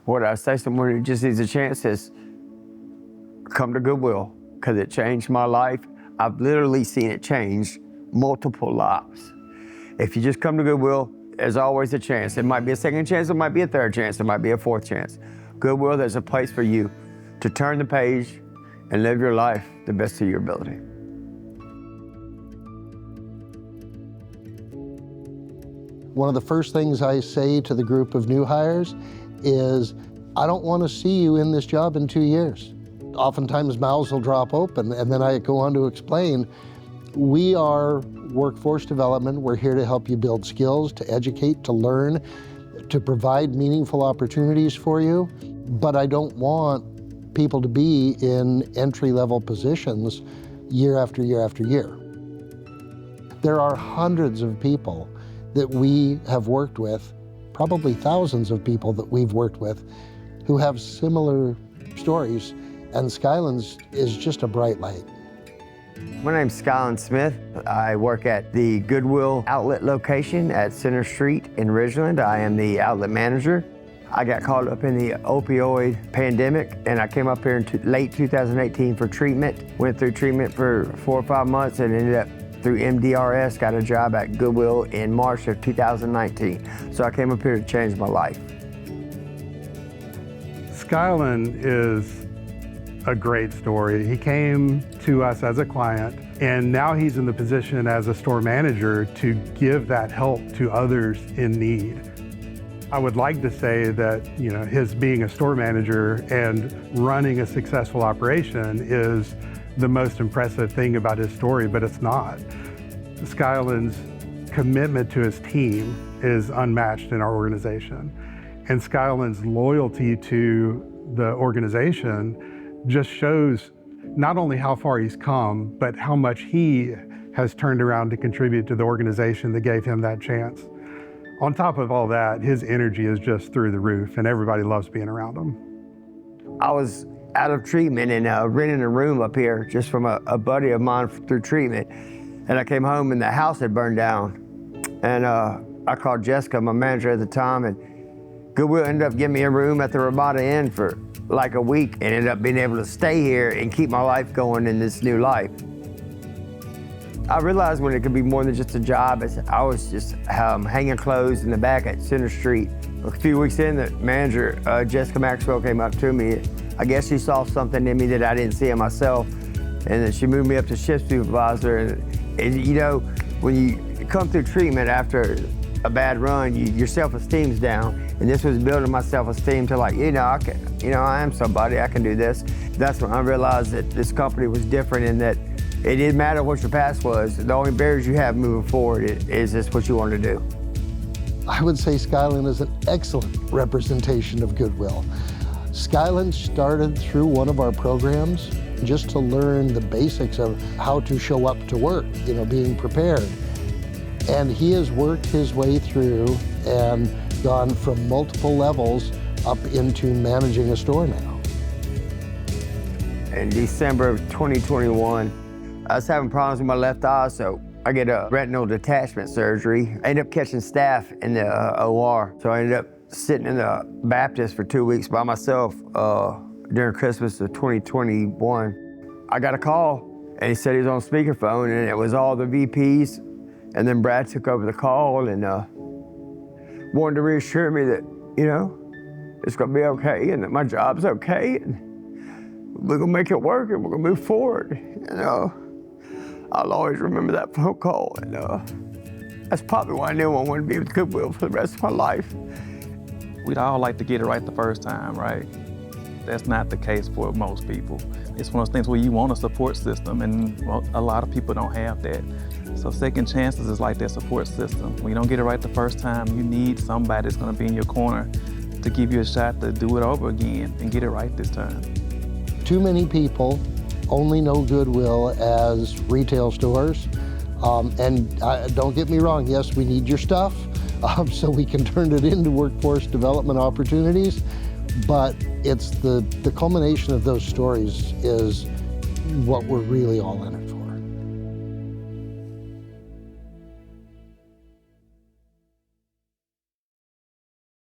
What I say to someone who just needs a chance is come to Goodwill, because it changed my life. I've literally seen it change multiple lives. If you just come to Goodwill, there's always a chance. It might be a second chance, it might be a third chance, it might be a fourth chance. Goodwill, there's a place for you to turn the page and live your life the best of your ability. One of the first things I say to the group of new hires is, I don't want to see you in this job in 2 years. Oftentimes mouths will drop open, and then I go on to explain, we are workforce development. We're here to help you build skills, to educate, to learn, to provide meaningful opportunities for you. But I don't want people to be in entry-level positions year after year after year. There are hundreds of people that we have worked with, probably thousands of people that we've worked with, who have similar stories, and Skylands is just a bright light. My name's Skyland Smith. I work at the Goodwill outlet location at Center Street in Ridgeland. I am the outlet manager. I got caught up in the opioid pandemic, and I came up here in late 2018 for treatment. Went through treatment for 4 or 5 months and ended up through MDRS, got a job at Goodwill in March of 2019. So I came up here to change my life. Skyland is a great story. He came to us as a client, and now he's in the position as a store manager to give that help to others in need. I would like to say that, his being a store manager and running a successful operation is the most impressive thing about his story, but it's not. Skyland's commitment to his team is unmatched in our organization. And Skyland's loyalty to the organization just shows not only how far he's come, but how much he has turned around to contribute to the organization that gave him that chance. On top of all that, his energy is just through the roof, and everybody loves being around him. I was out of treatment and renting a room up here just from a buddy of mine through treatment. And I came home and the house had burned down. And I called Jessica, my manager at the time, and Goodwill ended up giving me a room at the Ramada Inn for like a week and ended up being able to stay here and keep my life going in this new life. I realized when it could be more than just a job. I was just hanging clothes in the back at Center Street. A few weeks in, the manager, Jessica Maxwell, came up to me. I guess she saw something in me that I didn't see in myself. And then she moved me up to shift supervisor. And when you come through treatment after a bad run, your self-esteem's down. And this was building my self-esteem to I am somebody, I can do this. That's when I realized that this company was different in that it didn't matter what your past was. The only barriers you have moving forward is just what you want to do. I would say Skyland is an excellent representation of Goodwill. Skyland started through one of our programs just to learn the basics of how to show up to work, being prepared. And he has worked his way through and gone from multiple levels up into managing a store now. In December of 2021, I was having problems with my left eye, so I get a retinal detachment surgery. I ended up catching staph in the OR, so I ended up sitting in the Baptist for 2 weeks by myself during Christmas of 2021. I got a call, and he said he was on speakerphone, and it was all the VPs, and then Brad took over the call and wanted to reassure me that, it's gonna be okay, and that my job's okay, and we're gonna make it work, and we're gonna move forward. I'll always remember that phone call, and that's probably why I knew I wanted to be with Goodwill for the rest of my life. We'd all like to get it right the first time, right? That's not the case for most people. It's one of those things where you want a support system, and a lot of people don't have that. So second chances is like that support system. When you don't get it right the first time, you need somebody that's gonna be in your corner to give you a shot to do it over again and get it right this time. Too many people only know Goodwill as retail stores. And don't get me wrong, yes, we need your stuff so we can turn it into workforce development opportunities. But it's the culmination of those stories is what we're really all in it for.